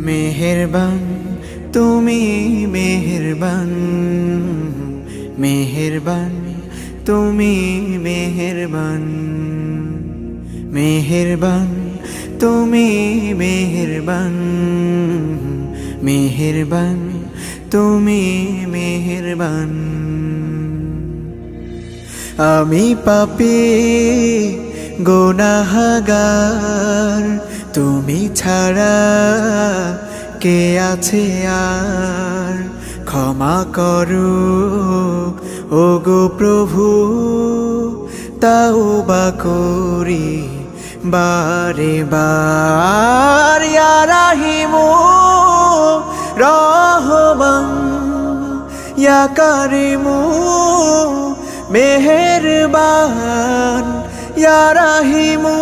মেহেরবান তুমি মেহেরবান, মেহেরবান তুমি মেহেরবান, মেহেরবান তুমি মেহেরবান, মেহেরবান তুমি মেহেরবান। আমি পাপী গুনাহগার, তুমি ছাড়া কে আছে আর? ক্ষমা করো ওগো প্রভু, তাওবা করি বারে বার। ইয়া রাহিমু রহমান, ইয়া কারিমু মেহেরবান, ইয়া রাহিমু